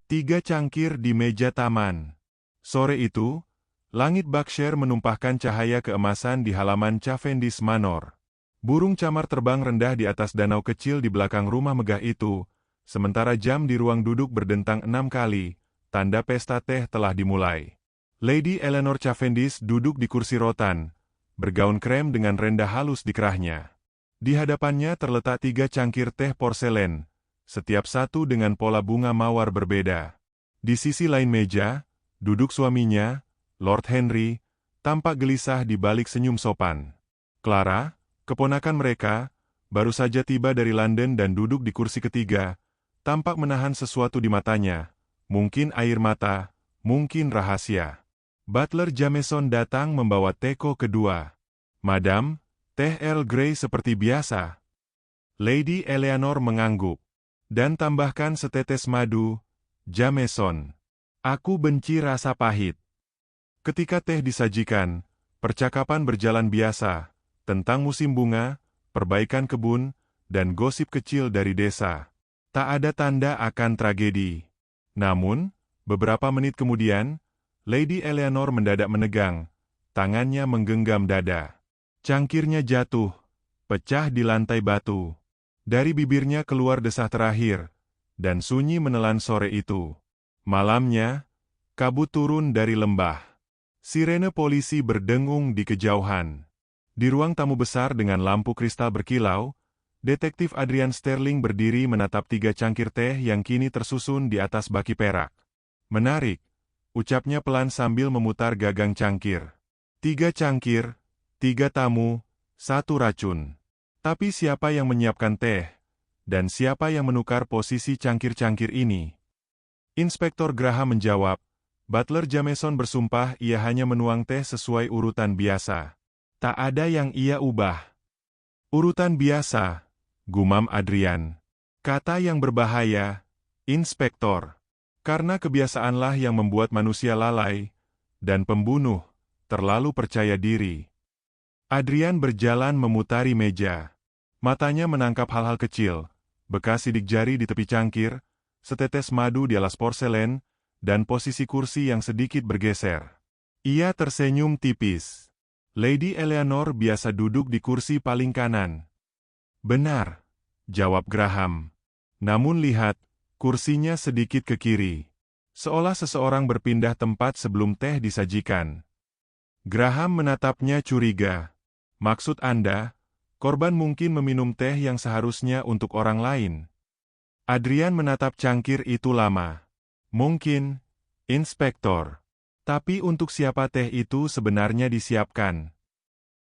3 cangkir di meja taman. Sore itu, langit Berkshire menumpahkan cahaya keemasan di halaman Cavendish Manor. Burung camar terbang rendah di atas danau kecil di belakang rumah megah itu, sementara jam di ruang duduk berdentang 6 kali, tanda pesta teh telah dimulai. Lady Eleanor Cavendish duduk di kursi rotan, bergaun krem dengan rendah halus di kerahnya. Di hadapannya terletak 3 cangkir teh porselen, setiap satu dengan pola bunga mawar berbeda. Di sisi lain meja, duduk suaminya, Lord Henry, tampak gelisah di balik senyum sopan. Clara, keponakan mereka, baru saja tiba dari London dan duduk di kursi ketiga, tampak menahan sesuatu di matanya, mungkin air mata, mungkin rahasia. Butler Jameson datang membawa teko kedua. "Madam, teh Earl Grey seperti biasa." Lady Eleanor mengangguk. "Dan tambahkan setetes madu, Jameson. Aku benci rasa pahit." Ketika teh disajikan, percakapan berjalan biasa, tentang musim bunga, perbaikan kebun, dan gosip kecil dari desa. Tak ada tanda akan tragedi. Namun, beberapa menit kemudian, Lady Eleanor mendadak menegang, tangannya menggenggam dada. Cangkirnya jatuh, pecah di lantai batu. Dari bibirnya keluar desah terakhir, dan sunyi menelan sore itu. Malamnya, kabut turun dari lembah. Sirene polisi berdengung di kejauhan. Di ruang tamu besar dengan lampu kristal berkilau, Detektif Adrian Sterling berdiri menatap 3 cangkir teh yang kini tersusun di atas baki perak. "Menarik," ucapnya pelan sambil memutar gagang cangkir. 3 cangkir, 3 tamu, 1 racun. Tapi siapa yang menyiapkan teh? Dan siapa yang menukar posisi cangkir-cangkir ini? Inspektor Graham menjawab. Butler Jameson bersumpah ia hanya menuang teh sesuai urutan biasa. Tak ada yang ia ubah. "Urutan biasa," gumam Adrian. "Kata yang berbahaya, Inspektor. Karena kebiasaanlah yang membuat manusia lalai, dan pembunuh, terlalu percaya diri." Adrian berjalan memutari meja. Matanya menangkap hal-hal kecil, bekas sidik jari di tepi cangkir, setetes madu di alas porselen, dan posisi kursi yang sedikit bergeser. Ia tersenyum tipis. Lady Eleanor biasa duduk di kursi paling kanan. "Benar," jawab Graham. "Namun lihat, kursinya sedikit ke kiri. Seolah seseorang berpindah tempat sebelum teh disajikan." Graham menatapnya curiga. "Maksud Anda, korban mungkin meminum teh yang seharusnya untuk orang lain?" Adrian menatap cangkir itu lama. "Mungkin, Inspektor. Tapi untuk siapa teh itu sebenarnya disiapkan?"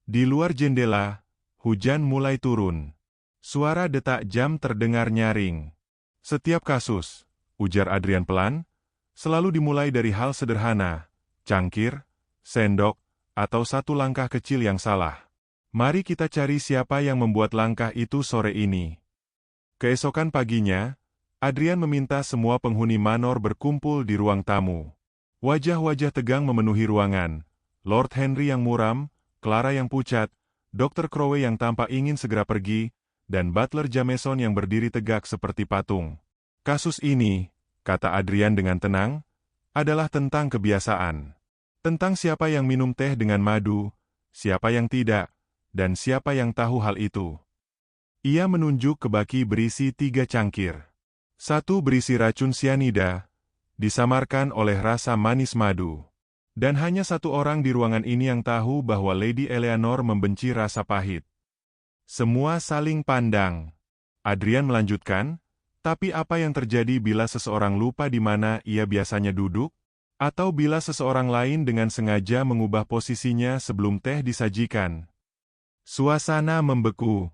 Di luar jendela, hujan mulai turun. Suara detak jam terdengar nyaring. "Setiap kasus," ujar Adrian pelan, "selalu dimulai dari hal sederhana, cangkir, sendok, atau satu langkah kecil yang salah. Mari kita cari siapa yang membuat langkah itu sore ini." Keesokan paginya, Adrian meminta semua penghuni manor berkumpul di ruang tamu. Wajah-wajah tegang memenuhi ruangan. Lord Henry yang muram, Clara yang pucat, Dr. Crowley yang tampak ingin segera pergi, dan Butler Jameson yang berdiri tegak seperti patung. "Kasus ini," kata Adrian dengan tenang, "adalah tentang kebiasaan. Tentang siapa yang minum teh dengan madu, siapa yang tidak, dan siapa yang tahu hal itu." Ia menunjuk ke baki berisi 3 cangkir. Satu berisi racun sianida, disamarkan oleh rasa manis madu. Dan hanya satu orang di ruangan ini yang tahu bahwa Lady Eleanor membenci rasa pahit. Semua saling pandang. Adrian melanjutkan, "Tapi apa yang terjadi bila seseorang lupa di mana ia biasanya duduk? Atau bila seseorang lain dengan sengaja mengubah posisinya sebelum teh disajikan?" Suasana membeku.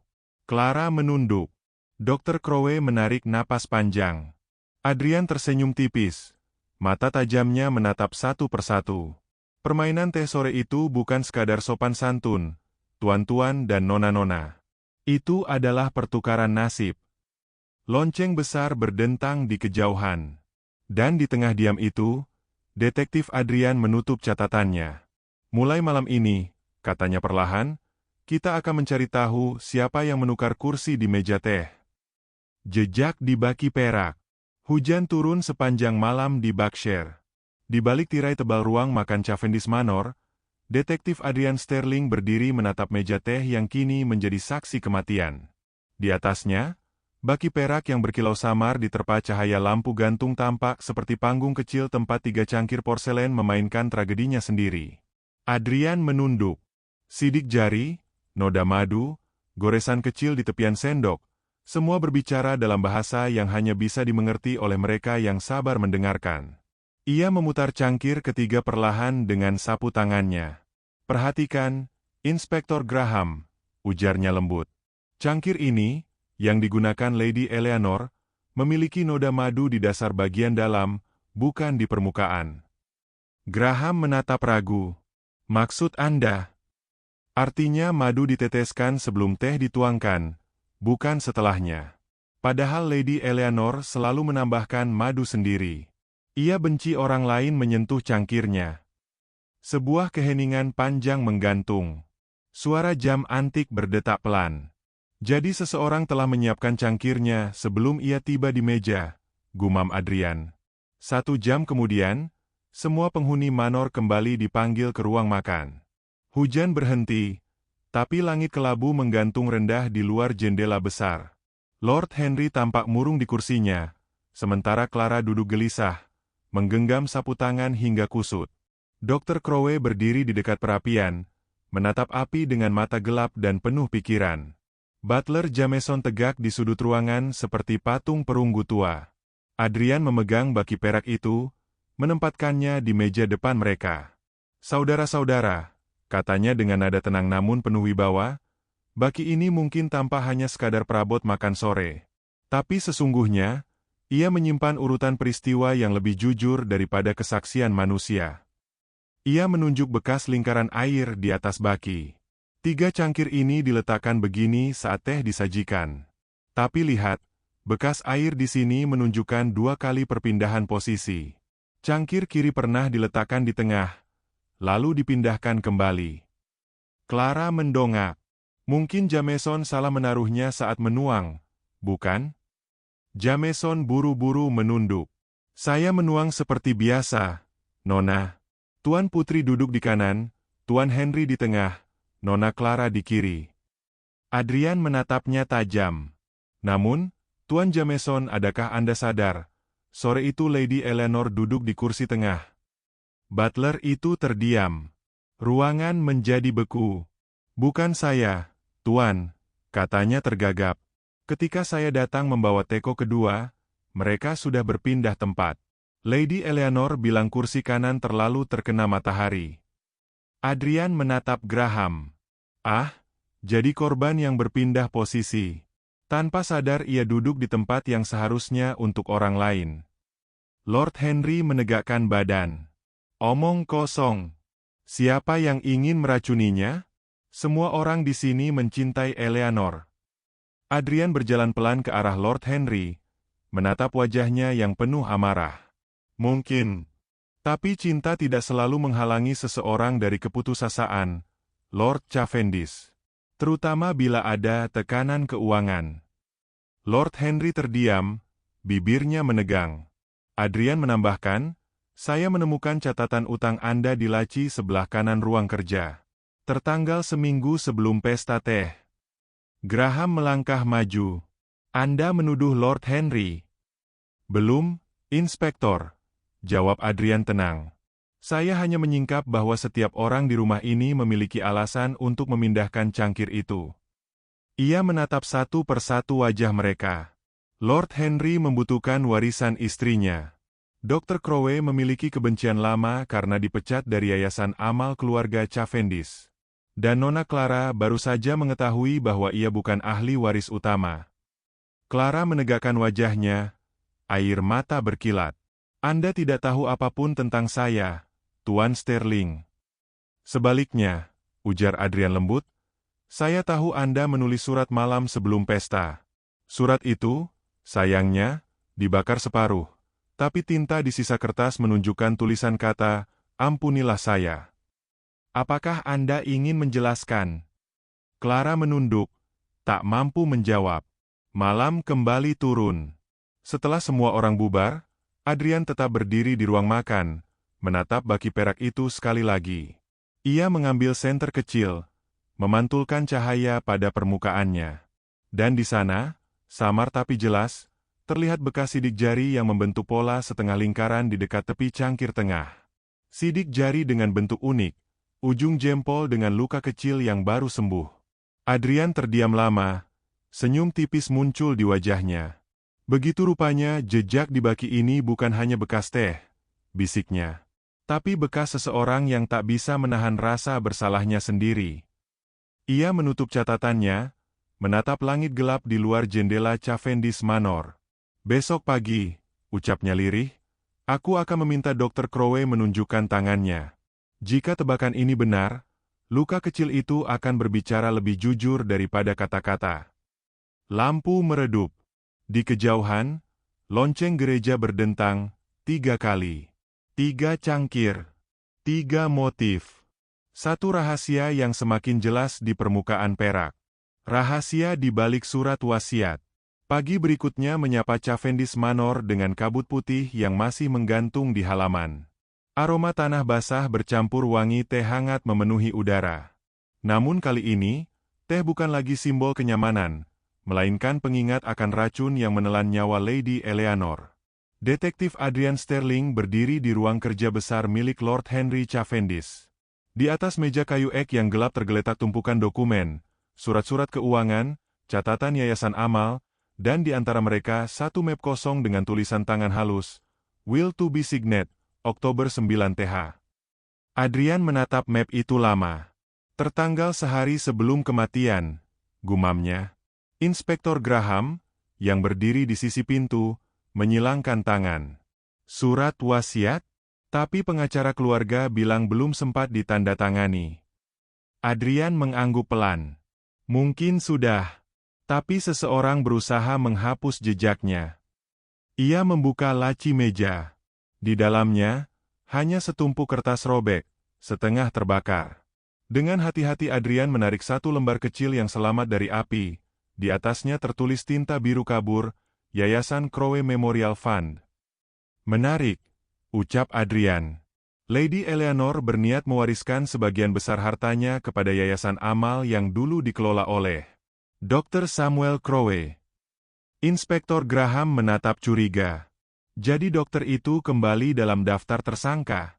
Clara menunduk. Dr. Crowley menarik napas panjang. Adrian tersenyum tipis. Mata tajamnya menatap satu persatu. Permainan teh sore itu bukan sekadar sopan santun, tuan-tuan dan nona-nona. Itu adalah pertukaran nasib. Lonceng besar berdentang di kejauhan. Dan di tengah diam itu, Detektif Adrian menutup catatannya. "Mulai malam ini," katanya perlahan, "kita akan mencari tahu siapa yang menukar kursi di meja teh." Jejak di baki perak. Hujan turun sepanjang malam di Berkshire. Di balik tirai tebal ruang makan Cavendish Manor, Detektif Adrian Sterling berdiri menatap meja teh yang kini menjadi saksi kematian. Di atasnya, baki perak yang berkilau samar diterpa cahaya lampu gantung tampak seperti panggung kecil tempat 3 cangkir porselen memainkan tragedinya sendiri. Adrian menunduk. Sidik jari, noda madu, goresan kecil di tepian sendok, semua berbicara dalam bahasa yang hanya bisa dimengerti oleh mereka yang sabar mendengarkan. Ia memutar cangkir ketiga perlahan dengan sapu tangannya. "Perhatikan, Inspektor Graham," ujarnya lembut. Cangkir ini, yang digunakan Lady Eleanor, memiliki noda madu di dasar bagian dalam, bukan di permukaan. Graham menatap ragu. "Maksud Anda?" "Artinya madu diteteskan sebelum teh dituangkan, bukan setelahnya. Padahal Lady Eleanor selalu menambahkan madu sendiri. Ia benci orang lain menyentuh cangkirnya." Sebuah keheningan panjang menggantung. Suara jam antik berdetak pelan. "Jadi seseorang telah menyiapkan cangkirnya sebelum ia tiba di meja," gumam Adrian. 1 jam kemudian, semua penghuni manor kembali dipanggil ke ruang makan. Hujan berhenti, tapi langit kelabu menggantung rendah di luar jendela besar. Lord Henry tampak murung di kursinya, sementara Clara duduk gelisah, menggenggam sapu tangan hingga kusut. Dr. Crowe berdiri di dekat perapian, menatap api dengan mata gelap dan penuh pikiran. Butler Jameson tegak di sudut ruangan seperti patung perunggu tua. Adrian memegang baki perak itu, menempatkannya di meja depan mereka. "Saudara-saudara," katanya dengan nada tenang namun penuh wibawa, "baki ini mungkin tampak hanya sekadar perabot makan sore. Tapi sesungguhnya, ia menyimpan urutan peristiwa yang lebih jujur daripada kesaksian manusia." Ia menunjuk bekas lingkaran air di atas baki. 3 cangkir ini diletakkan begini saat teh disajikan. Tapi lihat, bekas air di sini menunjukkan 2 kali perpindahan posisi. Cangkir kiri pernah diletakkan di tengah, lalu dipindahkan kembali. Clara mendongak. "Mungkin Jameson salah menaruhnya saat menuang, bukan?" Jameson buru-buru menunduk. "Saya menuang seperti biasa, Nona." Tuan Putri duduk di kanan, Tuan Henry di tengah, Nona Clara di kiri. Adrian menatapnya tajam. "Namun, Tuan Jameson, adakah Anda sadar, sore itu Lady Eleanor duduk di kursi tengah?" Butler itu terdiam. Ruangan menjadi beku. "Bukan saya, Tuan," katanya tergagap. "Ketika saya datang membawa teko kedua, mereka sudah berpindah tempat." Lady Eleanor bilang kursi kanan terlalu terkena matahari. Adrian menatap Graham. "Ah, jadi korban yang berpindah posisi." Tanpa sadar ia duduk di tempat yang seharusnya untuk orang lain. Lord Henry menegakkan badan. "Omong kosong. Siapa yang ingin meracuninya? Semua orang di sini mencintai Eleanor." Adrian berjalan pelan ke arah Lord Henry, menatap wajahnya yang penuh amarah. "Mungkin. Tapi cinta tidak selalu menghalangi seseorang dari keputusasaan, Lord Cavendish. Terutama bila ada tekanan keuangan." Lord Henry terdiam, bibirnya menegang. Adrian menambahkan, "Saya menemukan catatan utang Anda di laci sebelah kanan ruang kerja. Tertanggal seminggu sebelum pesta teh." Graham melangkah maju. "Anda menuduh Lord Henry?" "Belum, Inspektor," jawab Adrian tenang. "Saya hanya menyingkap bahwa setiap orang di rumah ini memiliki alasan untuk memindahkan cangkir itu." Ia menatap satu persatu wajah mereka. Lord Henry membutuhkan warisan istrinya. Dr. Crowe memiliki kebencian lama karena dipecat dari Yayasan Amal Keluarga Cavendish. Dan Nona Clara baru saja mengetahui bahwa ia bukan ahli waris utama. Clara menegakkan wajahnya, air mata berkilat. "Anda tidak tahu apapun tentang saya, Tuan Sterling." "Sebaliknya," ujar Adrian lembut, "saya tahu Anda menulis surat malam sebelum pesta. Surat itu, sayangnya, dibakar separuh, tapi tinta di sisa kertas menunjukkan tulisan kata, 'Ampunilah saya.' Apakah Anda ingin menjelaskan?" Clara menunduk, tak mampu menjawab. Malam kembali turun. Setelah semua orang bubar, Adrian tetap berdiri di ruang makan, menatap baki perak itu sekali lagi. Ia mengambil senter kecil, memantulkan cahaya pada permukaannya. Dan di sana, samar tapi jelas, terlihat bekas sidik jari yang membentuk pola setengah lingkaran di dekat tepi cangkir tengah. Sidik jari dengan bentuk unik, ujung jempol dengan luka kecil yang baru sembuh. Adrian terdiam lama, senyum tipis muncul di wajahnya. Begitu rupanya jejak di baki ini bukan hanya bekas teh, bisiknya. Tapi bekas seseorang yang tak bisa menahan rasa bersalahnya sendiri. Ia menutup catatannya, menatap langit gelap di luar jendela Cavendish Manor. Besok pagi, ucapnya lirih, aku akan meminta Dr. Crowe menunjukkan tangannya. Jika tebakan ini benar, luka kecil itu akan berbicara lebih jujur daripada kata-kata. Lampu meredup. Di kejauhan, lonceng gereja berdentang, 3 kali. 3 cangkir. 3 motif. Satu rahasia yang semakin jelas di permukaan perak. Rahasia di balik surat wasiat. Pagi berikutnya menyapa Cavendish Manor dengan kabut putih yang masih menggantung di halaman. Aroma tanah basah bercampur wangi teh hangat memenuhi udara. Namun kali ini, teh bukan lagi simbol kenyamanan, melainkan pengingat akan racun yang menelan nyawa Lady Eleanor. Detektif Adrian Sterling berdiri di ruang kerja besar milik Lord Henry Cavendish. Di atas meja kayu ek yang gelap tergeletak tumpukan dokumen, surat-surat keuangan, catatan yayasan amal, dan di antara mereka satu map kosong dengan tulisan tangan halus, Will to be signet, Oktober 9 TH. Adrian menatap map itu lama. Tertanggal sehari sebelum kematian, gumamnya. Inspektor Graham, yang berdiri di sisi pintu, menyilangkan tangan. Surat wasiat? Tapi pengacara keluarga bilang belum sempat ditandatangani. Adrian mengangguk pelan. Mungkin sudah. Tapi seseorang berusaha menghapus jejaknya. Ia membuka laci meja. Di dalamnya, hanya setumpuk kertas robek, setengah terbakar. Dengan hati-hati Adrian menarik satu lembar kecil yang selamat dari api. Di atasnya tertulis tinta biru kabur, Yayasan Crowe Memorial Fund. Menarik, ucap Adrian. Lady Eleanor berniat mewariskan sebagian besar hartanya kepada yayasan amal yang dulu dikelola oleh Dr. Samuel Crowe. Inspektor Graham menatap curiga. Jadi dokter itu kembali dalam daftar tersangka?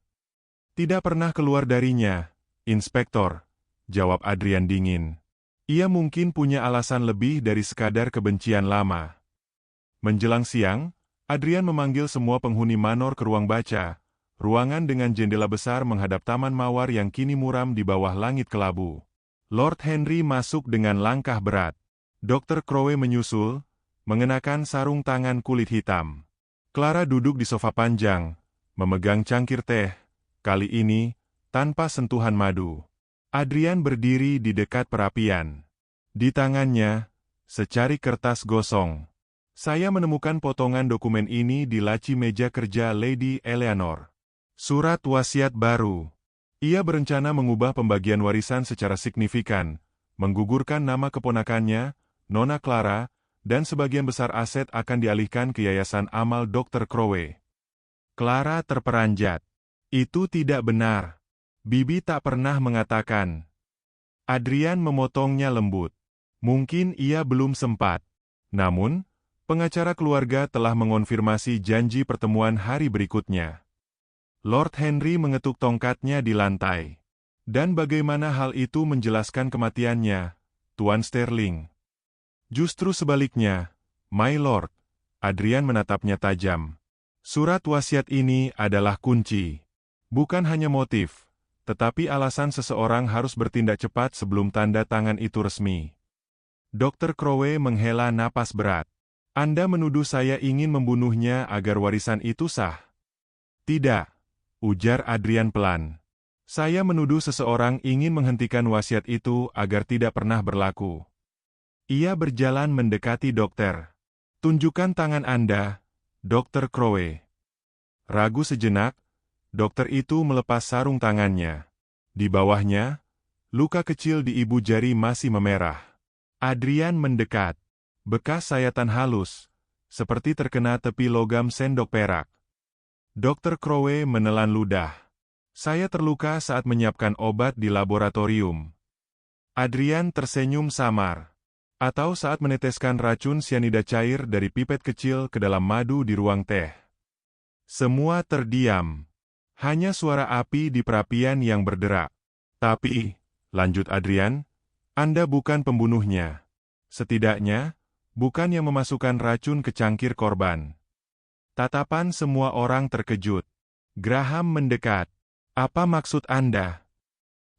Tidak pernah keluar darinya, Inspektor, jawab Adrian dingin. Ia mungkin punya alasan lebih dari sekadar kebencian lama. Menjelang siang, Adrian memanggil semua penghuni manor ke ruang baca, ruangan dengan jendela besar menghadap taman mawar yang kini muram di bawah langit kelabu. Lord Henry masuk dengan langkah berat. Dr. Crowe menyusul, mengenakan sarung tangan kulit hitam. Clara duduk di sofa panjang, memegang cangkir teh, kali ini, tanpa sentuhan madu. Adrian berdiri di dekat perapian. Di tangannya, secari kertas gosong. Saya menemukan potongan dokumen ini di laci meja kerja Lady Eleanor. Surat wasiat baru. Ia berencana mengubah pembagian warisan secara signifikan, menggugurkan nama keponakannya, Nona Clara, dan sebagian besar aset akan dialihkan ke Yayasan Amal Dr. Crowe. Clara terperanjat. Itu tidak benar. Bibi tak pernah mengatakan. Adrian memotongnya lembut. Mungkin ia belum sempat. Namun, pengacara keluarga telah mengonfirmasi janji pertemuan hari berikutnya. Lord Henry mengetuk tongkatnya di lantai. Dan bagaimana hal itu menjelaskan kematiannya, Tuan Sterling? Justru sebaliknya, My Lord. Adrian menatapnya tajam. Surat wasiat ini adalah kunci. Bukan hanya motif, tetapi alasan seseorang harus bertindak cepat sebelum tanda tangan itu resmi. Dr. Crowe menghela napas berat. Anda menuduh saya ingin membunuhnya agar warisan itu sah? Tidak, ujar Adrian pelan. Saya menuduh seseorang ingin menghentikan wasiat itu agar tidak pernah berlaku. Ia berjalan mendekati dokter. Tunjukkan tangan Anda, Dr. Crowe. Ragu sejenak, dokter itu melepas sarung tangannya. Di bawahnya, luka kecil di ibu jari masih memerah. Adrian mendekat. Bekas sayatan halus, seperti terkena tepi logam sendok perak. Dr. Crowe menelan ludah. Saya terluka saat menyiapkan obat di laboratorium. Adrian tersenyum samar. Atau saat meneteskan racun sianida cair dari pipet kecil ke dalam madu di ruang teh. Semua terdiam. Hanya suara api di perapian yang berderak. Tapi, lanjut Adrian, Anda bukan pembunuhnya. Setidaknya, bukan yang memasukkan racun ke cangkir korban. Tatapan semua orang terkejut. Graham mendekat. Apa maksud Anda?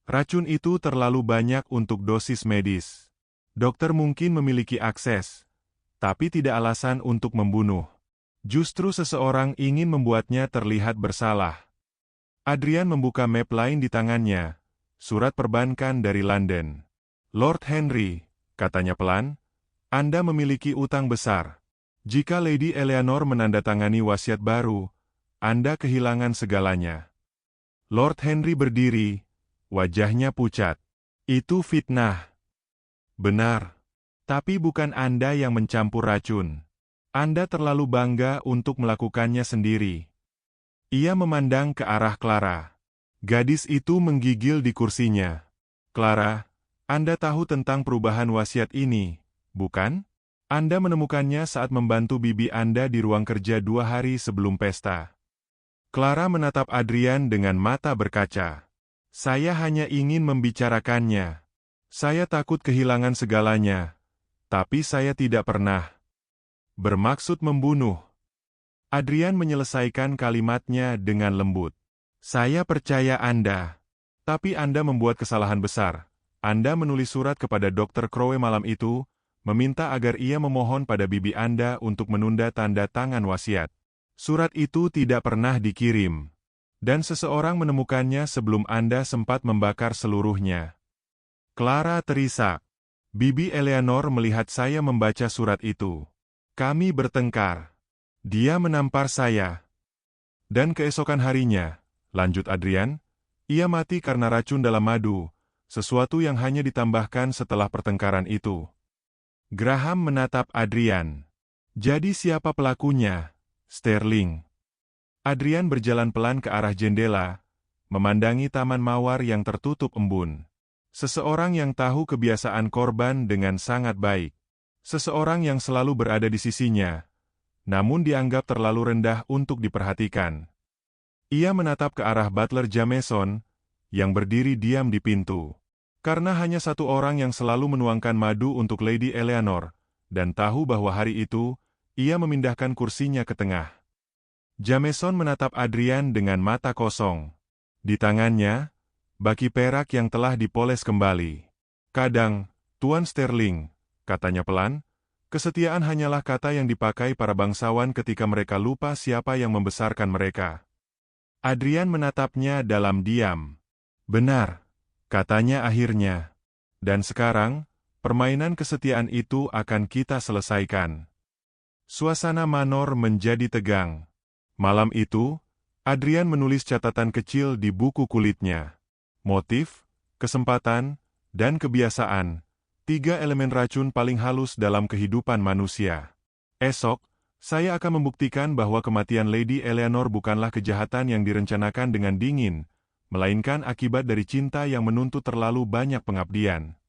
Racun itu terlalu banyak untuk dosis medis. Dokter mungkin memiliki akses, tapi tidak alasan untuk membunuh. Justru seseorang ingin membuatnya terlihat bersalah. Adrian membuka map lain di tangannya. Surat perbankan dari London. Lord Henry, katanya pelan, Anda memiliki utang besar. Jika Lady Eleanor menandatangani wasiat baru, Anda kehilangan segalanya. Lord Henry berdiri, wajahnya pucat. Itu fitnah. Benar. Tapi bukan Anda yang mencampur racun. Anda terlalu bangga untuk melakukannya sendiri. Ia memandang ke arah Clara. Gadis itu menggigil di kursinya. Clara, Anda tahu tentang perubahan wasiat ini, bukan? Anda menemukannya saat membantu bibi Anda di ruang kerja 2 hari sebelum pesta. Clara menatap Adrian dengan mata berkaca. Saya hanya ingin membicarakannya. Saya takut kehilangan segalanya, tapi saya tidak pernah bermaksud membunuh. Adrian menyelesaikan kalimatnya dengan lembut. Saya percaya Anda. Tapi Anda membuat kesalahan besar. Anda menulis surat kepada Dr. Crowe malam itu, meminta agar ia memohon pada bibi Anda untuk menunda tanda tangan wasiat. Surat itu tidak pernah dikirim. Dan seseorang menemukannya sebelum Anda sempat membakar seluruhnya. Clara terisak. Bibi Eleanor melihat saya membaca surat itu. Kami bertengkar. Dia menampar saya. Dan keesokan harinya, lanjut Adrian, ia mati karena racun dalam madu, sesuatu yang hanya ditambahkan setelah pertengkaran itu. Graham menatap Adrian. Jadi siapa pelakunya? Sterling. Adrian berjalan pelan ke arah jendela, memandangi taman mawar yang tertutup embun. Seseorang yang tahu kebiasaan korban dengan sangat baik. Seseorang yang selalu berada di sisinya, namun dianggap terlalu rendah untuk diperhatikan. Ia menatap ke arah butler Jameson, yang berdiri diam di pintu. Karena hanya satu orang yang selalu menuangkan madu untuk Lady Eleanor, dan tahu bahwa hari itu, ia memindahkan kursinya ke tengah. Jameson menatap Adrian dengan mata kosong. Di tangannya, baki perak yang telah dipoles kembali. Kadang, Tuan Sterling, katanya pelan, kesetiaan hanyalah kata yang dipakai para bangsawan ketika mereka lupa siapa yang membesarkan mereka. Adrian menatapnya dalam diam. Benar, katanya akhirnya. Dan sekarang, permainan kesetiaan itu akan kita selesaikan. Suasana manor menjadi tegang. Malam itu, Adrian menulis catatan kecil di buku kulitnya. Motif, kesempatan, dan kebiasaan, 3 elemen racun paling halus dalam kehidupan manusia. Esok, saya akan membuktikan bahwa kematian Lady Eleanor bukanlah kejahatan yang direncanakan dengan dingin, melainkan akibat dari cinta yang menuntut terlalu banyak pengabdian.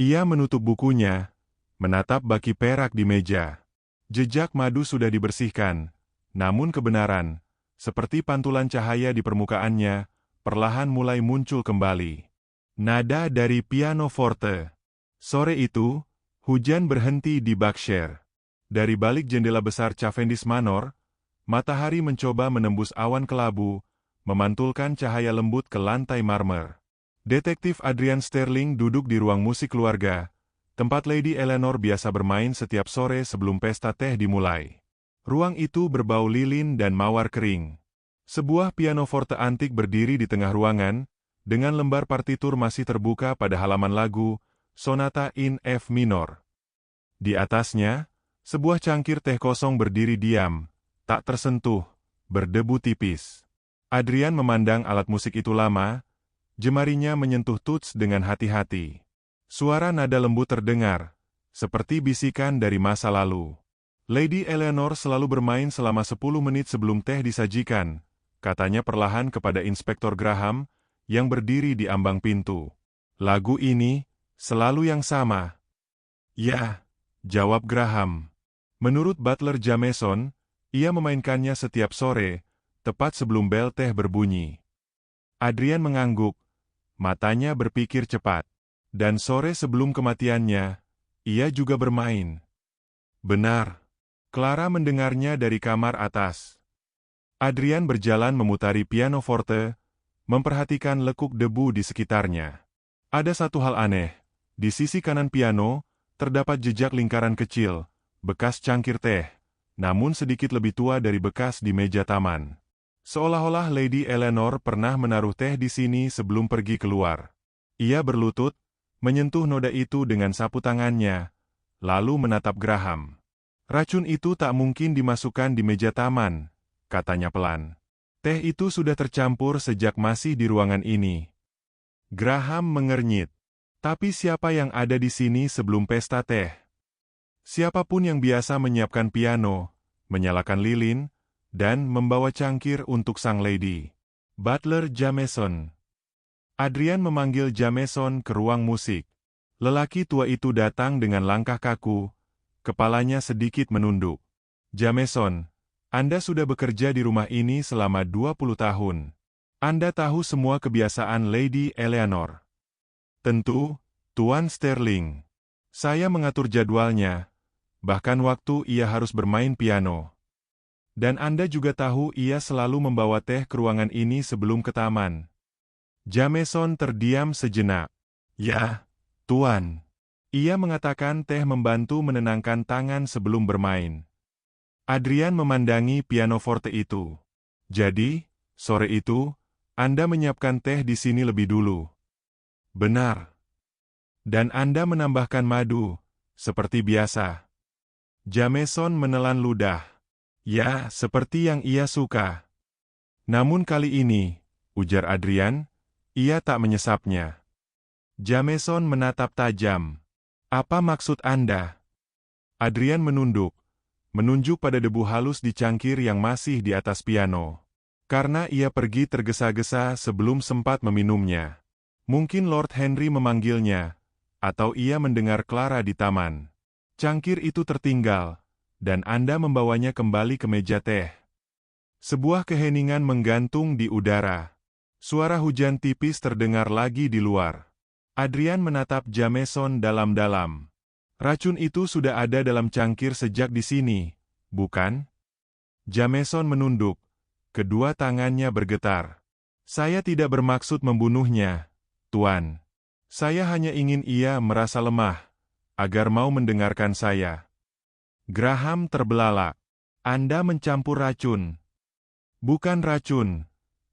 Ia menutup bukunya, menatap baki perak di meja. Jejak madu sudah dibersihkan, namun kebenaran, seperti pantulan cahaya di permukaannya, perlahan mulai muncul kembali. Nada dari piano forte. Sore itu, hujan berhenti di Berkshire. Dari balik jendela besar Cavendish Manor, matahari mencoba menembus awan kelabu, memantulkan cahaya lembut ke lantai marmer. Detektif Adrian Sterling duduk di ruang musik keluarga, tempat Lady Eleanor biasa bermain setiap sore sebelum pesta teh dimulai. Ruang itu berbau lilin dan mawar kering. Sebuah pianoforte antik berdiri di tengah ruangan, dengan lembar partitur masih terbuka pada halaman lagu, Sonata in F minor. Di atasnya, sebuah cangkir teh kosong berdiri diam, tak tersentuh, berdebu tipis. Adrian memandang alat musik itu lama, jemarinya menyentuh tuts dengan hati-hati. Suara nada lembut terdengar, seperti bisikan dari masa lalu. Lady Eleanor selalu bermain selama 10 menit sebelum teh disajikan, katanya perlahan kepada Inspektur Graham, yang berdiri di ambang pintu. Lagu ini, selalu yang sama. Ya, jawab Graham. Menurut Butler Jameson, ia memainkannya setiap sore, tepat sebelum bel teh berbunyi. Adrian mengangguk, matanya berpikir cepat. Dan sore sebelum kematiannya, ia juga bermain. Benar. Clara mendengarnya dari kamar atas. Adrian berjalan memutari pianoforte, memperhatikan lekuk debu di sekitarnya. Ada satu hal aneh. Di sisi kanan piano, terdapat jejak lingkaran kecil, bekas cangkir teh, namun sedikit lebih tua dari bekas di meja taman. Seolah-olah Lady Eleanor pernah menaruh teh di sini sebelum pergi keluar. Ia berlutut, menyentuh noda itu dengan sapu tangannya, lalu menatap Graham. Racun itu tak mungkin dimasukkan di meja taman, katanya pelan. Teh itu sudah tercampur sejak masih di ruangan ini. Graham mengernyit. Tapi siapa yang ada di sini sebelum pesta teh? Siapapun yang biasa menyiapkan piano, menyalakan lilin, dan membawa cangkir untuk sang lady. Butler Jameson. Adrian memanggil Jameson ke ruang musik. Lelaki tua itu datang dengan langkah kaku, kepalanya sedikit menunduk. Jameson, Anda sudah bekerja di rumah ini selama 20 tahun. Anda tahu semua kebiasaan Lady Eleanor. Tentu, Tuan Sterling. Saya mengatur jadwalnya, bahkan waktu ia harus bermain piano. Dan Anda juga tahu ia selalu membawa teh ke ruangan ini sebelum ke taman. Jameson terdiam sejenak. Ya, Tuan. Ia mengatakan teh membantu menenangkan tangan sebelum bermain. Adrian memandangi pianoforte itu. Jadi, sore itu, Anda menyiapkan teh di sini lebih dulu. Benar. Dan Anda menambahkan madu, seperti biasa. Jameson menelan ludah. Ya, seperti yang ia suka. Namun kali ini, ujar Adrian, ia tak menyesapnya. Jameson menatap tajam. Apa maksud Anda? Adrian menunduk, menunjuk pada debu halus di cangkir yang masih di atas piano. Karena ia pergi tergesa-gesa sebelum sempat meminumnya. Mungkin Lord Henry memanggilnya, atau ia mendengar Clara di taman. Cangkir itu tertinggal, dan Anda membawanya kembali ke meja teh. Sebuah keheningan menggantung di udara. Suara hujan tipis terdengar lagi di luar. Adrian menatap Jameson dalam-dalam. Racun itu sudah ada dalam cangkir sejak di sini, bukan? Jameson menunduk. Kedua tangannya bergetar. Saya tidak bermaksud membunuhnya, Tuan. Saya hanya ingin ia merasa lemah, agar mau mendengarkan saya. Graham terbelalak. Anda mencampur racun. Bukan racun,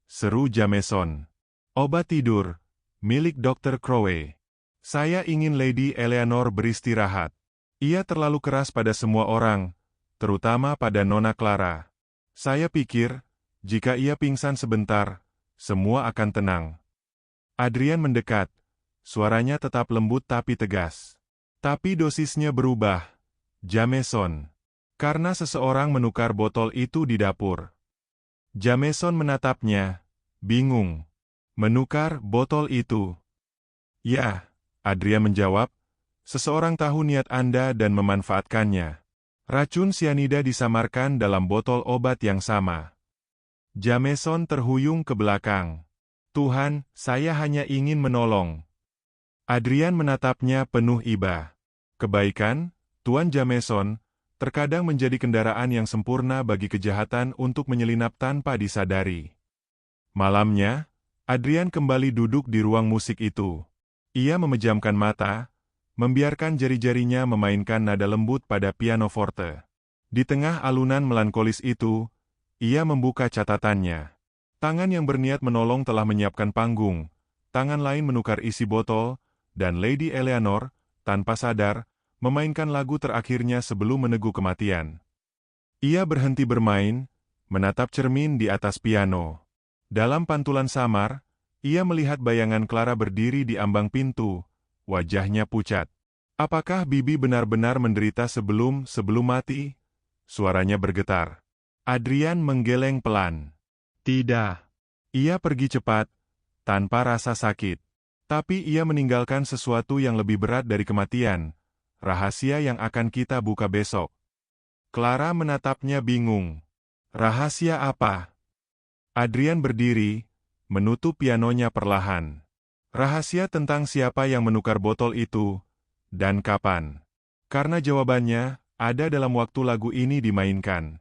seru Jameson. Obat tidur, milik Dr. Crowley. Saya ingin Lady Eleanor beristirahat. Ia terlalu keras pada semua orang, terutama pada Nona Clara. Saya pikir, jika ia pingsan sebentar, semua akan tenang. Adrian mendekat, suaranya tetap lembut tapi tegas. Tapi dosisnya berubah. Jameson. Karena seseorang menukar botol itu di dapur. Jameson menatapnya, bingung. Menukar botol itu. Ya, Adrian menjawab, seseorang tahu niat Anda dan memanfaatkannya. Racun sianida disamarkan dalam botol obat yang sama. Jameson terhuyung ke belakang. Tuhan, saya hanya ingin menolong. Adrian menatapnya penuh iba. Kebaikan, Tuan Jameson, terkadang menjadi kendaraan yang sempurna bagi kejahatan untuk menyelinap tanpa disadari. Malamnya, Adrian kembali duduk di ruang musik itu. Ia memejamkan mata, membiarkan jari-jarinya memainkan nada lembut pada pianoforte. Di tengah alunan melankolis itu, ia membuka catatannya. Tangan yang berniat menolong telah menyiapkan panggung, tangan lain menukar isi botol, dan Lady Eleanor, tanpa sadar, memainkan lagu terakhirnya sebelum meneguk kematian. Ia berhenti bermain, menatap cermin di atas piano. Dalam pantulan samar, ia melihat bayangan Clara berdiri di ambang pintu, wajahnya pucat. Apakah Bibi benar-benar menderita sebelum mati? suaranya bergetar. Adrian menggeleng pelan. Tidak. Ia pergi cepat, tanpa rasa sakit. Tapi ia meninggalkan sesuatu yang lebih berat dari kematian, rahasia yang akan kita buka besok. Clara menatapnya bingung. Rahasia apa? Adrian berdiri, menutup pianonya perlahan. Rahasia tentang siapa yang menukar botol itu, dan kapan. Karena jawabannya ada dalam waktu lagu ini dimainkan.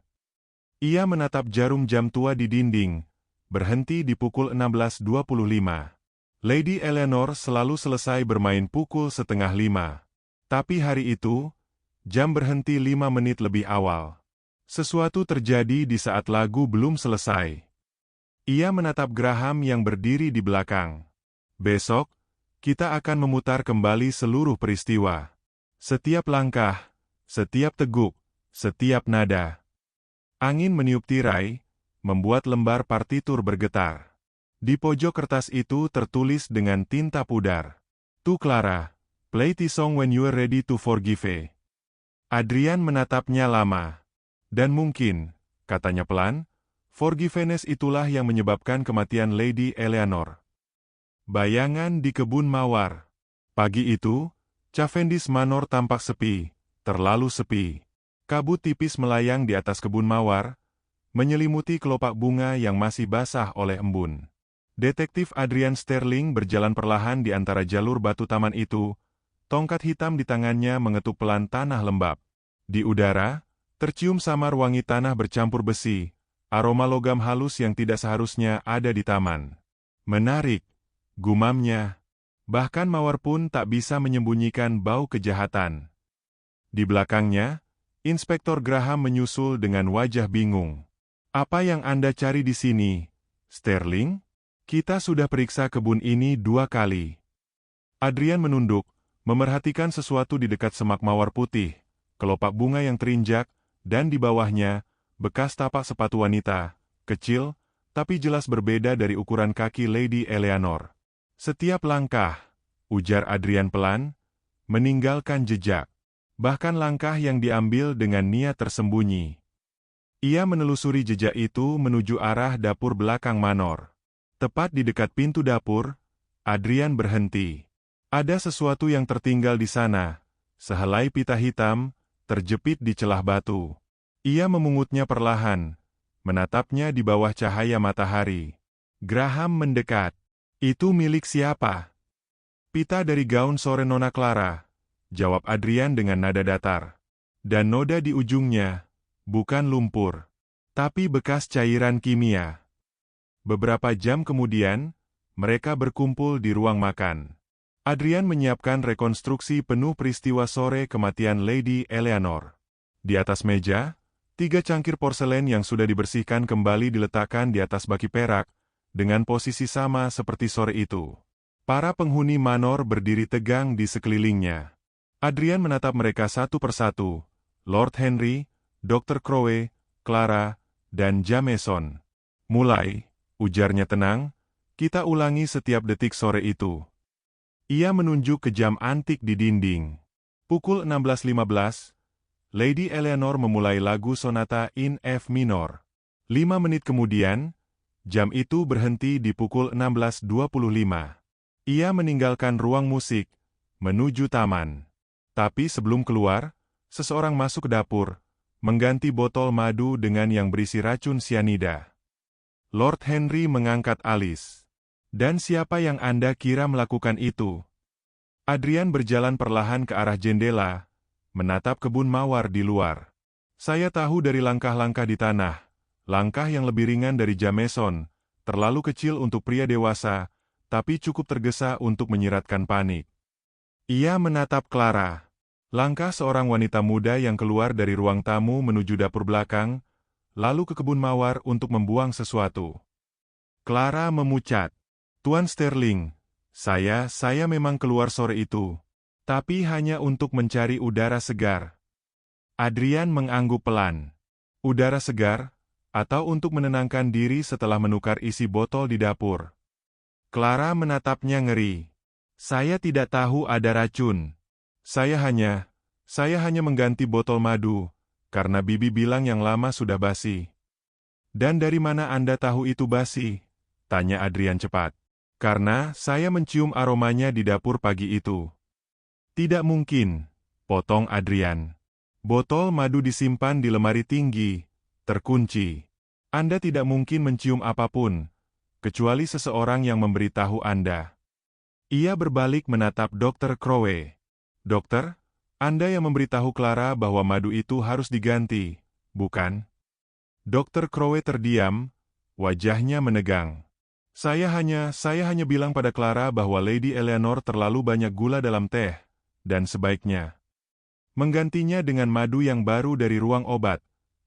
Ia menatap jarum jam tua di dinding, berhenti di pukul 16.25. Lady Eleanor selalu selesai bermain pukul 4:30. Tapi hari itu, jam berhenti 5 menit lebih awal. Sesuatu terjadi di saat lagu belum selesai. Ia menatap Graham yang berdiri di belakang. Besok, kita akan memutar kembali seluruh peristiwa. Setiap langkah, setiap teguk, setiap nada. Angin meniup tirai, membuat lembar partitur bergetar. Di pojok kertas itu tertulis dengan tinta pudar. To Clara, play the song when you are ready to forgive. Adrian menatapnya lama. Dan mungkin, katanya pelan, forgiveness itulah yang menyebabkan kematian Lady Eleanor. Bayangan di kebun mawar. Pagi itu, Cavendish Manor tampak sepi, terlalu sepi. Kabut tipis melayang di atas kebun mawar, menyelimuti kelopak bunga yang masih basah oleh embun. Detektif Adrian Sterling berjalan perlahan di antara jalur batu taman itu, tongkat hitam di tangannya mengetuk pelan tanah lembab. Di udara, tercium samar wangi tanah bercampur besi, aroma logam halus yang tidak seharusnya ada di taman. Menarik. Gumamnya. Bahkan mawar pun tak bisa menyembunyikan bau kejahatan. Di belakangnya, Inspektor Graham menyusul dengan wajah bingung. Apa yang Anda cari di sini, Sterling? Kita sudah periksa kebun ini 2 kali. Adrian menunduk, memerhatikan sesuatu di dekat semak mawar putih, kelopak bunga yang terinjak, dan di bawahnya, bekas tapak sepatu wanita, kecil, tapi jelas berbeda dari ukuran kaki Lady Eleanor. Setiap langkah, ujar Adrian pelan, meninggalkan jejak. Bahkan langkah yang diambil dengan niat tersembunyi. Ia menelusuri jejak itu menuju arah dapur belakang manor. Tepat di dekat pintu dapur, Adrian berhenti. Ada sesuatu yang tertinggal di sana, sehelai pita hitam, terjepit di celah batu. Ia memungutnya perlahan, menatapnya di bawah cahaya matahari. Graham mendekat. Itu milik siapa? Pita dari gaun sore Nona Clara, jawab Adrian dengan nada datar. Dan noda di ujungnya, bukan lumpur, tapi bekas cairan kimia. Beberapa jam kemudian, mereka berkumpul di ruang makan. Adrian menyiapkan rekonstruksi penuh peristiwa sore kematian Lady Eleanor. Di atas meja, 3 cangkir porselen yang sudah dibersihkan kembali diletakkan di atas baki perak, dengan posisi sama seperti sore itu. Para penghuni manor berdiri tegang di sekelilingnya. Adrian menatap mereka satu persatu, Lord Henry, Dr. Crowe, Clara, dan Jameson. Mulai, ujarnya tenang, kita ulangi setiap detik sore itu. Ia menunjuk ke jam antik di dinding. Pukul 16.15, Lady Eleanor memulai lagu sonata in F minor. 5 menit kemudian, jam itu berhenti di pukul 16.25. Ia meninggalkan ruang musik, menuju taman. Tapi sebelum keluar, seseorang masuk ke dapur, mengganti botol madu dengan yang berisi racun sianida. Lord Henry mengangkat alis. Dan siapa yang Anda kira melakukan itu? Adrian berjalan perlahan ke arah jendela, menatap kebun mawar di luar. Saya tahu dari langkah-langkah di tanah, langkah yang lebih ringan dari Jameson, terlalu kecil untuk pria dewasa, tapi cukup tergesa untuk menyiratkan panik. Ia menatap Clara. Langkah seorang wanita muda yang keluar dari ruang tamu menuju dapur belakang, lalu ke kebun mawar untuk membuang sesuatu. Clara memucat. Tuan Sterling, saya memang keluar sore itu, tapi hanya untuk mencari udara segar. Adrian mengangguk pelan. Udara segar, atau untuk menenangkan diri setelah menukar isi botol di dapur. Clara menatapnya ngeri. Saya tidak tahu ada racun. Saya hanya mengganti botol madu, karena Bibi bilang yang lama sudah basi. Dan dari mana Anda tahu itu basi? Tanya Adrian cepat. Karena saya mencium aromanya di dapur pagi itu. Tidak mungkin, potong Adrian. Botol madu disimpan di lemari tinggi, terkunci. Anda tidak mungkin mencium apapun, kecuali seseorang yang memberitahu Anda. Ia berbalik menatap Dr. Crowe. Dokter, Anda yang memberitahu Clara bahwa madu itu harus diganti, bukan? Dr. Crowe terdiam, wajahnya menegang. Saya hanya bilang pada Clara bahwa Lady Eleanor terlalu banyak gula dalam teh, dan sebaiknya menggantinya dengan madu yang baru dari ruang obat,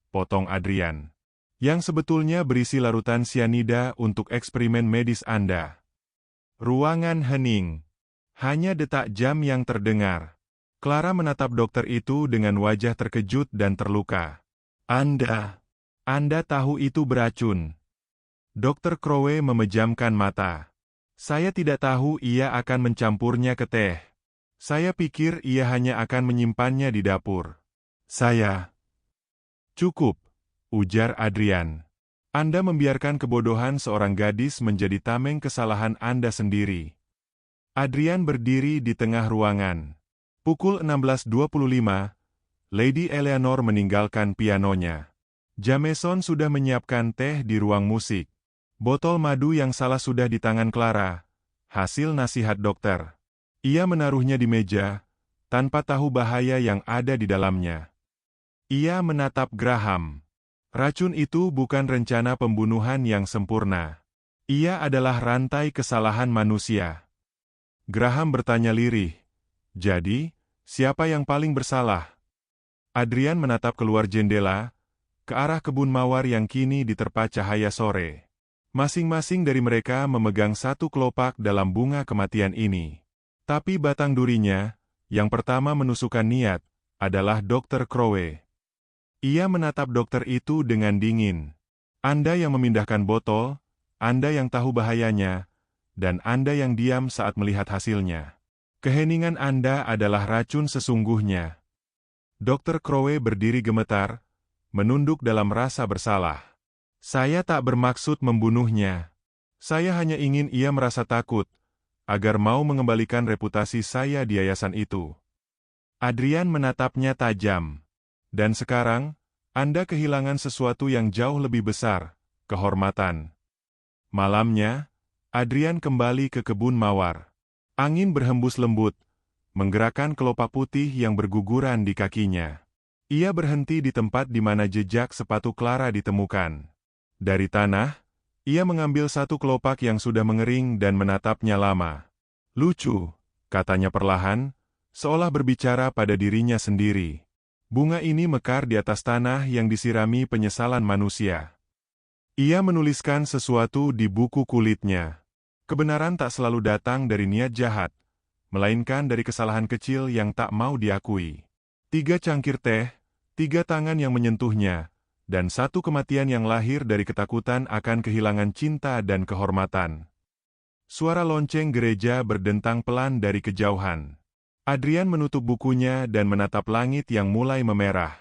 potong Adrian. Yang sebetulnya berisi larutan sianida untuk eksperimen medis Anda. Ruangan hening. Hanya detak jam yang terdengar. Clara menatap dokter itu dengan wajah terkejut dan terluka. Anda tahu itu beracun. Dr. Crowe memejamkan mata. Saya tidak tahu ia akan mencampurnya ke teh. Saya pikir ia hanya akan menyimpannya di dapur. Cukup, ujar Adrian. Anda membiarkan kebodohan seorang gadis menjadi tameng kesalahan Anda sendiri. Adrian berdiri di tengah ruangan. Pukul 16.25, Lady Eleanor meninggalkan pianonya. Jameson sudah menyiapkan teh di ruang musik. Botol madu yang salah sudah di tangan Clara, hasil nasihat dokter. Ia menaruhnya di meja, tanpa tahu bahaya yang ada di dalamnya. Ia menatap Graham. Racun itu bukan rencana pembunuhan yang sempurna. Ia adalah rantai kesalahan manusia. Graham bertanya lirih. Jadi, siapa yang paling bersalah? Adrian menatap keluar jendela, ke arah kebun mawar yang kini diterpa cahaya sore. Masing-masing dari mereka memegang satu kelopak dalam bunga kematian ini. Tapi batang durinya, yang pertama menusukkan niat, adalah Dr. Crowe. Ia menatap dokter itu dengan dingin. Anda yang memindahkan botol, Anda yang tahu bahayanya, dan Anda yang diam saat melihat hasilnya. Keheningan Anda adalah racun sesungguhnya. Dr. Crowe berdiri gemetar, menunduk dalam rasa bersalah. Saya tak bermaksud membunuhnya. Saya hanya ingin ia merasa takut, agar mau mengembalikan reputasi saya di yayasan itu. Adrian menatapnya tajam. Dan sekarang, Anda kehilangan sesuatu yang jauh lebih besar, kehormatan. Malamnya, Adrian kembali ke kebun mawar. Angin berhembus lembut, menggerakkan kelopak putih yang berguguran di kakinya. Ia berhenti di tempat di mana jejak sepatu Clara ditemukan. Dari tanah, ia mengambil satu kelopak yang sudah mengering dan menatapnya lama. Lucu, katanya perlahan, seolah berbicara pada dirinya sendiri. Bunga ini mekar di atas tanah yang disirami penyesalan manusia. Ia menuliskan sesuatu di buku kulitnya. Kebenaran tak selalu datang dari niat jahat, melainkan dari kesalahan kecil yang tak mau diakui. 3 cangkir teh, 3 tangan yang menyentuhnya, dan 1 kematian yang lahir dari ketakutan akan kehilangan cinta dan kehormatan. Suara lonceng gereja berdentang pelan dari kejauhan. Adrian menutup bukunya dan menatap langit yang mulai memerah.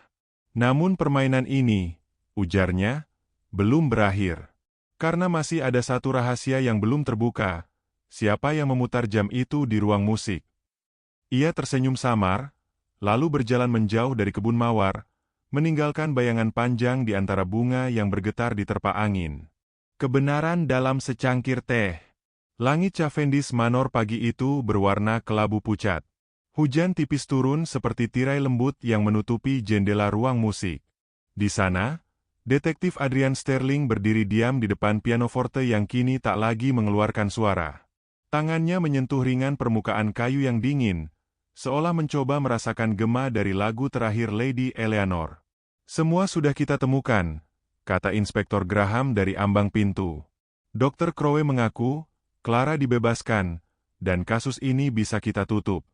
Namun permainan ini, ujarnya, belum berakhir. Karena masih ada satu rahasia yang belum terbuka, siapa yang memutar jam itu di ruang musik. Ia tersenyum samar, lalu berjalan menjauh dari kebun mawar, meninggalkan bayangan panjang di antara bunga yang bergetar diterpa angin. Kebenaran dalam secangkir teh. Langit Cavendish Manor pagi itu berwarna kelabu pucat. Hujan tipis turun seperti tirai lembut yang menutupi jendela ruang musik. Di sana, detektif Adrian Sterling berdiri diam di depan pianoforte yang kini tak lagi mengeluarkan suara. Tangannya menyentuh ringan permukaan kayu yang dingin, seolah mencoba merasakan gema dari lagu terakhir Lady Eleanor. Semua sudah kita temukan, kata Inspektur Graham dari ambang pintu. Dr. Crowe mengaku, Clara dibebaskan, dan kasus ini bisa kita tutup.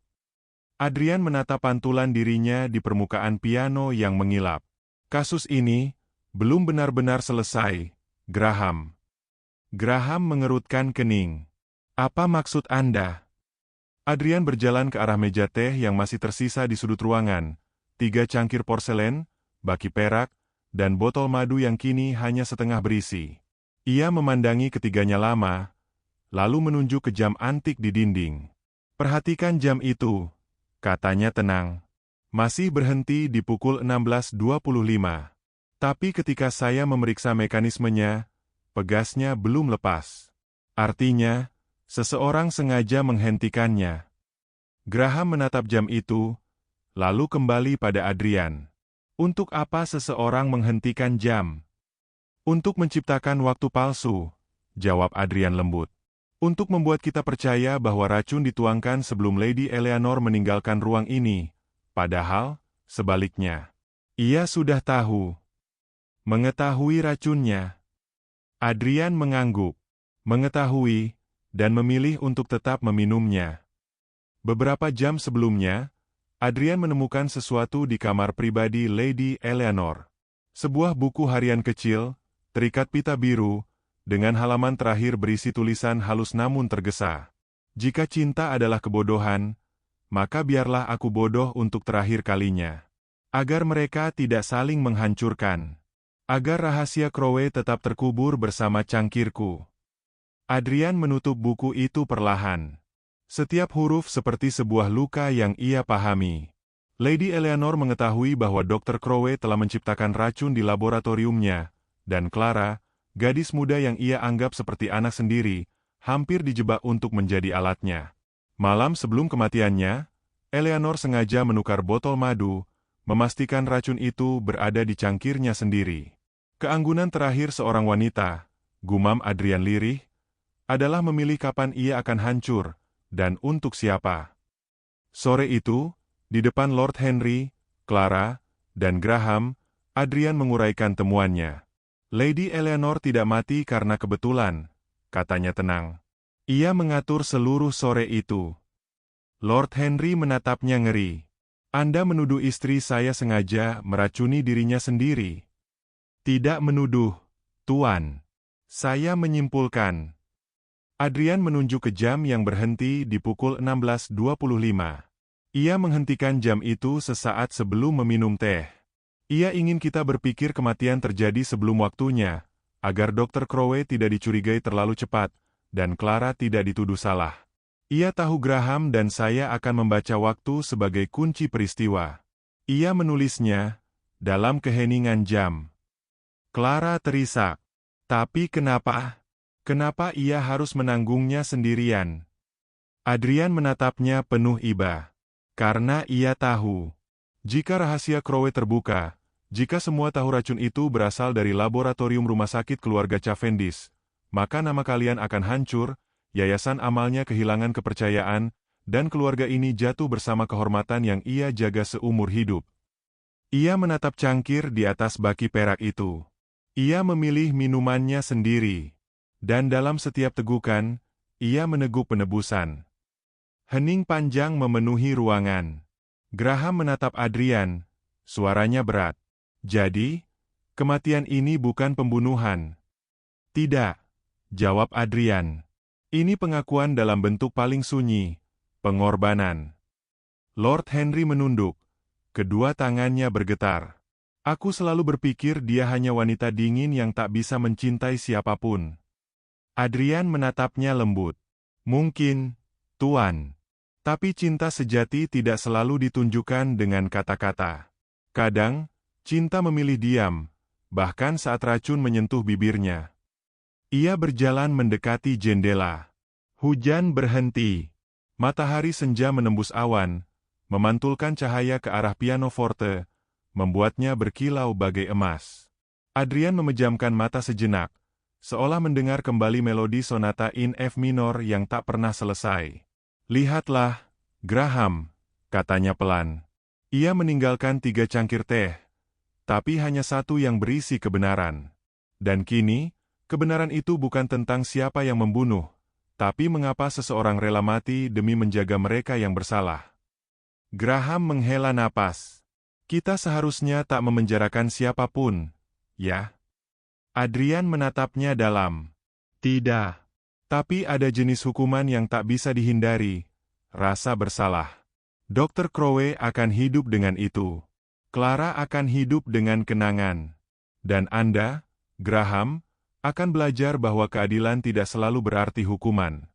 Adrian menatap pantulan dirinya di permukaan piano yang mengilap. Kasus ini belum benar-benar selesai, Graham. Graham mengerutkan kening. Apa maksud Anda? Adrian berjalan ke arah meja teh yang masih tersisa di sudut ruangan. 3 cangkir porselen, baki perak, dan botol madu yang kini hanya setengah berisi. Ia memandangi ketiganya lama, lalu menunjuk ke jam antik di dinding. "Perhatikan jam itu," katanya tenang. "Masih berhenti di pukul 16.25. Tapi ketika saya memeriksa mekanismenya, pegasnya belum lepas. Artinya, seseorang sengaja menghentikannya." Graham menatap jam itu, lalu kembali pada Adrian. "Untuk apa seseorang menghentikan jam?" "Untuk menciptakan waktu palsu," jawab Adrian lembut. "Untuk membuat kita percaya bahwa racun dituangkan sebelum Lady Eleanor meninggalkan ruang ini. Padahal, sebaliknya. Ia sudah tahu. Mengetahui racunnya." Adrian mengangguk. Mengetahui, dan memilih untuk tetap meminumnya. Beberapa jam sebelumnya, Adrian menemukan sesuatu di kamar pribadi Lady Eleanor. Sebuah buku harian kecil, terikat pita biru, dengan halaman terakhir berisi tulisan halus namun tergesa. "Jika cinta adalah kebodohan, maka biarlah aku bodoh untuk terakhir kalinya. Agar mereka tidak saling menghancurkan. Agar rahasia Crowe tetap terkubur bersama cangkirku." Adrian menutup buku itu perlahan. Setiap huruf seperti sebuah luka yang ia pahami. Lady Eleanor mengetahui bahwa Dr. Crowe telah menciptakan racun di laboratoriumnya, dan Clara, gadis muda yang ia anggap seperti anak sendiri, hampir dijebak untuk menjadi alatnya. Malam sebelum kematiannya, Eleanor sengaja menukar botol madu, memastikan racun itu berada di cangkirnya sendiri. Keanggunan terakhir seorang wanita, gumam Adrian lirih, adalah memilih kapan ia akan hancur, dan untuk siapa. Sore itu, di depan Lord Henry, Clara, dan Graham, Adrian menguraikan temuannya. "Lady Eleanor tidak mati karena kebetulan," katanya tenang. "Ia mengatur seluruh sore itu." Lord Henry menatapnya ngeri. "Anda menuduh istri saya sengaja meracuni dirinya sendiri." "Tidak menuduh, Tuan. Saya menyimpulkan." Adrian menunjuk ke jam yang berhenti di pukul 16.25. Ia menghentikan jam itu sesaat sebelum meminum teh. "Ia ingin kita berpikir kematian terjadi sebelum waktunya, agar Dr. Crowe tidak dicurigai terlalu cepat, dan Clara tidak dituduh salah. Ia tahu Graham dan saya akan membaca waktu sebagai kunci peristiwa." Ia menulisnya dalam keheningan jam. Clara terisak. "Tapi kenapa? Kenapa ia harus menanggungnya sendirian?" Adrian menatapnya penuh iba. "Karena ia tahu. Jika rahasia Crowe terbuka, jika semua tahu racun itu berasal dari laboratorium rumah sakit keluarga Cavendish, maka nama kalian akan hancur, yayasan amalnya kehilangan kepercayaan, dan keluarga ini jatuh bersama kehormatan yang ia jaga seumur hidup." Ia menatap cangkir di atas baki perak itu. Ia memilih minumannya sendiri. Dan dalam setiap tegukan, ia meneguk penebusan. Hening panjang memenuhi ruangan. Graham menatap Adrian, suaranya berat. "Jadi, kematian ini bukan pembunuhan?" "Tidak," jawab Adrian. "Ini pengakuan dalam bentuk paling sunyi, pengorbanan." Lord Henry menunduk, kedua tangannya bergetar. "Aku selalu berpikir dia hanya wanita dingin yang tak bisa mencintai siapapun." Adrian menatapnya lembut. "Mungkin, Tuan. Tapi cinta sejati tidak selalu ditunjukkan dengan kata-kata. Kadang, cinta memilih diam, bahkan saat racun menyentuh bibirnya." Ia berjalan mendekati jendela. Hujan berhenti. Matahari senja menembus awan, memantulkan cahaya ke arah pianoforte, membuatnya berkilau bagai emas. Adrian memejamkan mata sejenak, seolah mendengar kembali melodi sonata in F minor yang tak pernah selesai. "Lihatlah, Graham," katanya pelan. Ia meninggalkan 3 cangkir teh, tapi hanya satu yang berisi kebenaran. Dan kini, kebenaran itu bukan tentang siapa yang membunuh, tapi mengapa seseorang rela mati demi menjaga mereka yang bersalah. Graham menghela napas. "Kita seharusnya tak memenjarakan siapapun, ya?" Adrian menatapnya dalam. "Tidak. Tapi ada jenis hukuman yang tak bisa dihindari, rasa bersalah. Dr. Crowe akan hidup dengan itu. Clara akan hidup dengan kenangan. Dan Anda, Graham, akan belajar bahwa keadilan tidak selalu berarti hukuman.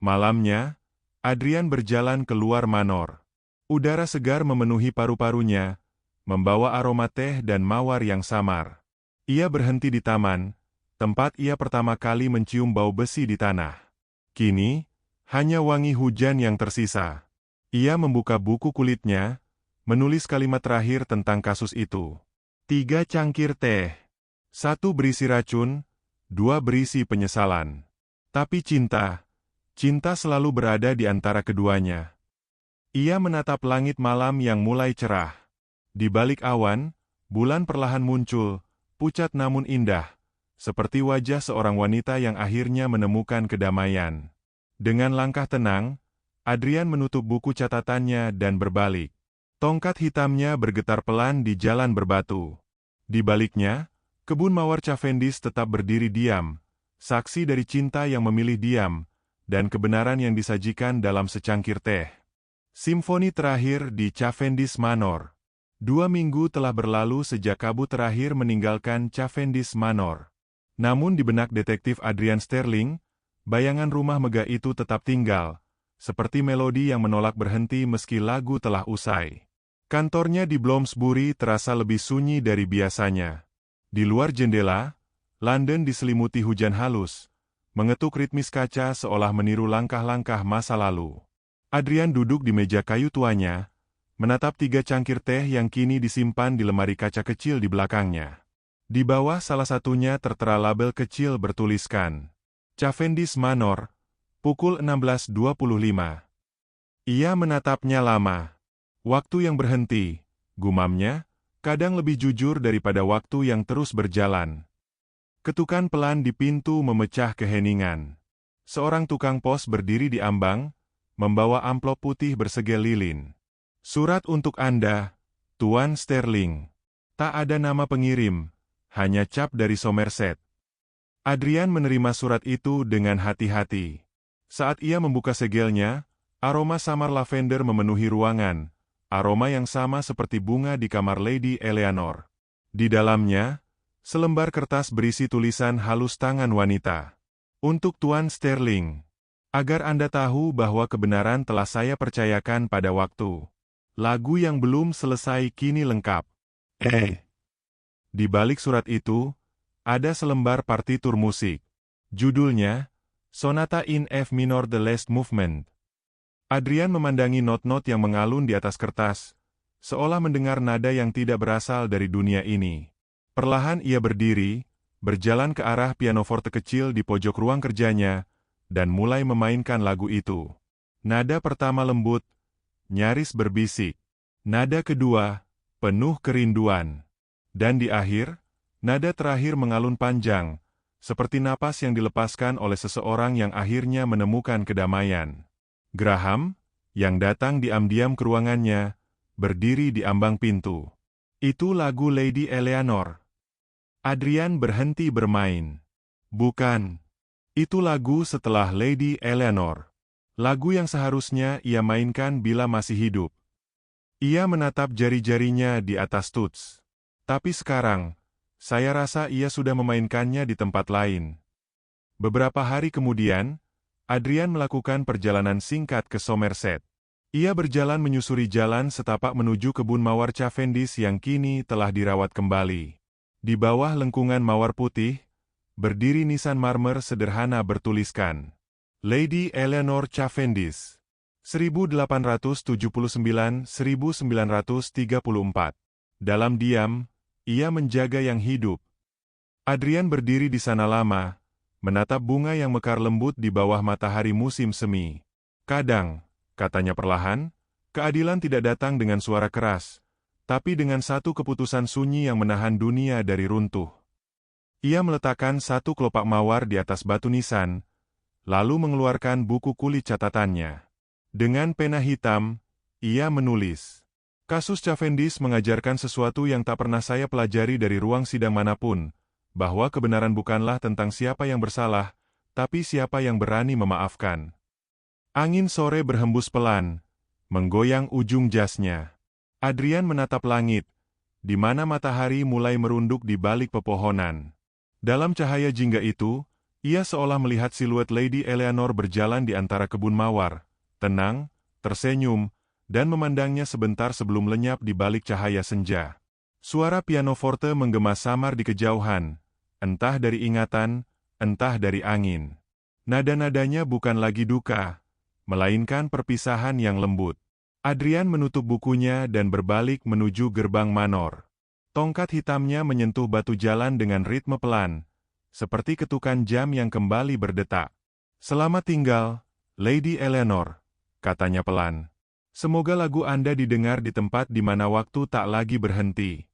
Malamnya, Adrian berjalan keluar manor. Udara segar memenuhi paru-parunya, membawa aroma teh dan mawar yang samar. Ia berhenti di taman, tempat ia pertama kali mencium bau besi di tanah. Kini, hanya wangi hujan yang tersisa. Ia membuka buku kulitnya, menulis kalimat terakhir tentang kasus itu. 3 cangkir teh. 1 berisi racun, 2 berisi penyesalan. Tapi cinta selalu berada di antara keduanya. Ia menatap langit malam yang mulai cerah. Di balik awan, bulan perlahan muncul, pucat namun indah, seperti wajah seorang wanita yang akhirnya menemukan kedamaian. Dengan langkah tenang, Adrian menutup buku catatannya dan berbalik. Tongkat hitamnya bergetar pelan di jalan berbatu. Di baliknya, kebun mawar Cavendish tetap berdiri diam, saksi dari cinta yang memilih diam, dan kebenaran yang disajikan dalam secangkir teh. Simfoni terakhir di Cavendish Manor. 2 minggu telah berlalu sejak kabut terakhir meninggalkan Cavendish Manor. Namun di benak detektif Adrian Sterling, bayangan rumah megah itu tetap tinggal, seperti melodi yang menolak berhenti meski lagu telah usai. Kantornya di Bloomsbury terasa lebih sunyi dari biasanya. Di luar jendela, London diselimuti hujan halus, mengetuk ritmis kaca seolah meniru langkah-langkah masa lalu. Adrian duduk di meja kayu tuanya, menatap 3 cangkir teh yang kini disimpan di lemari kaca kecil di belakangnya. Di bawah salah satunya tertera label kecil bertuliskan, Cavendish Manor, pukul 16.25. Ia menatapnya lama. Waktu yang berhenti, gumamnya, kadang lebih jujur daripada waktu yang terus berjalan. Ketukan pelan di pintu memecah keheningan. Seorang tukang pos berdiri di ambang, membawa amplop putih bersegel lilin. Surat untuk Anda, Tuan Sterling. Tak ada nama pengirim, hanya cap dari Somerset. Adrian menerima surat itu dengan hati-hati. Saat ia membuka segelnya, aroma samar lavender memenuhi ruangan, aroma yang sama seperti bunga di kamar Lady Eleanor. Di dalamnya, selembar kertas berisi tulisan halus tangan wanita. Untuk Tuan Sterling. Agar Anda tahu bahwa kebenaran telah saya percayakan pada waktu. Lagu yang belum selesai kini lengkap. Di balik surat itu, ada selembar partitur musik. Judulnya, Sonata in F minor the Last Movement. Adrian memandangi not-not yang mengalun di atas kertas, seolah mendengar nada yang tidak berasal dari dunia ini. Perlahan ia berdiri, berjalan ke arah pianoforte kecil di pojok ruang kerjanya, dan mulai memainkan lagu itu. Nada pertama lembut, nyaris berbisik. Nada kedua, penuh kerinduan. Dan di akhir, nada terakhir mengalun panjang, seperti napas yang dilepaskan oleh seseorang yang akhirnya menemukan kedamaian. Graham, yang datang diam-diam ke ruangannya, berdiri di ambang pintu. Itu lagu Lady Eleanor. Adrian berhenti bermain. Bukan. Itu lagu setelah Lady Eleanor. Lagu yang seharusnya ia mainkan bila masih hidup. Ia menatap jari-jarinya di atas tuts. Tapi sekarang, saya rasa ia sudah memainkannya di tempat lain. Beberapa hari kemudian, Adrian melakukan perjalanan singkat ke Somerset. Ia berjalan menyusuri jalan setapak menuju kebun mawar Cavendish yang kini telah dirawat kembali. Di bawah lengkungan mawar putih, berdiri nisan marmer sederhana bertuliskan, Lady Eleanor Cavendish, 1879-1934. Dalam diam, ia menjaga yang hidup. Adrian berdiri di sana lama, menatap bunga yang mekar lembut di bawah matahari musim semi. Kadang, katanya perlahan, keadilan tidak datang dengan suara keras, tapi dengan satu keputusan sunyi yang menahan dunia dari runtuh. Ia meletakkan 1 kelopak mawar di atas batu nisan, lalu mengeluarkan buku kulit catatannya. Dengan pena hitam, ia menulis, Kasus Cavendish mengajarkan sesuatu yang tak pernah saya pelajari dari ruang sidang manapun, bahwa kebenaran bukanlah tentang siapa yang bersalah, tapi siapa yang berani memaafkan. Angin sore berhembus pelan, menggoyang ujung jasnya. Adrian menatap langit, di mana matahari mulai merunduk di balik pepohonan. Dalam cahaya jingga itu, ia seolah melihat siluet Lady Eleanor berjalan di antara kebun mawar, tenang, tersenyum, dan memandangnya sebentar sebelum lenyap di balik cahaya senja. Suara pianoforte menggema samar di kejauhan, entah dari ingatan, entah dari angin. Nada-nadanya bukan lagi duka, melainkan perpisahan yang lembut. Adrian menutup bukunya dan berbalik menuju gerbang manor. Tongkat hitamnya menyentuh batu jalan dengan ritme pelan, seperti ketukan jam yang kembali berdetak. "Selamat tinggal, Lady Eleanor," katanya pelan. "Semoga lagu Anda didengar di tempat di mana waktu tak lagi berhenti."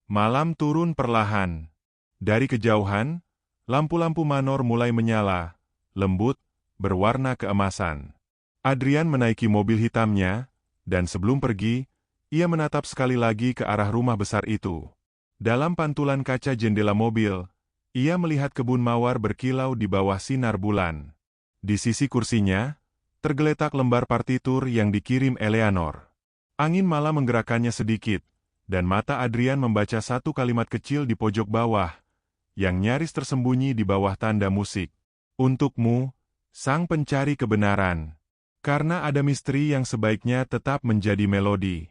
Malam turun perlahan. Dari kejauhan, lampu-lampu manor mulai menyala, lembut, berwarna keemasan. Adrian menaiki mobil hitamnya, dan sebelum pergi, ia menatap sekali lagi ke arah rumah besar itu. Dalam pantulan kaca jendela mobil, ia melihat kebun mawar berkilau di bawah sinar bulan. Di sisi kursinya, tergeletak lembar partitur yang dikirim Eleanor. Angin malam menggerakkannya sedikit, dan mata Adrian membaca satu kalimat kecil di pojok bawah, yang nyaris tersembunyi di bawah tanda musik. "Untukmu, sang pencari kebenaran." Karena ada misteri yang sebaiknya tetap menjadi melodi.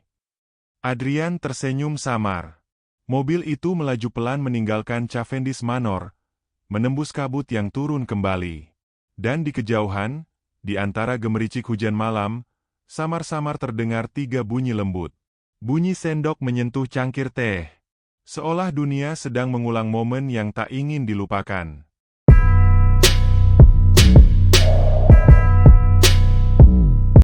Adrian tersenyum samar. Mobil itu melaju pelan meninggalkan Cavendish Manor, menembus kabut yang turun kembali. Dan di kejauhan, di antara gemericik hujan malam, samar-samar terdengar 3 bunyi lembut. Bunyi sendok menyentuh cangkir teh. Seolah dunia sedang mengulang momen yang tak ingin dilupakan.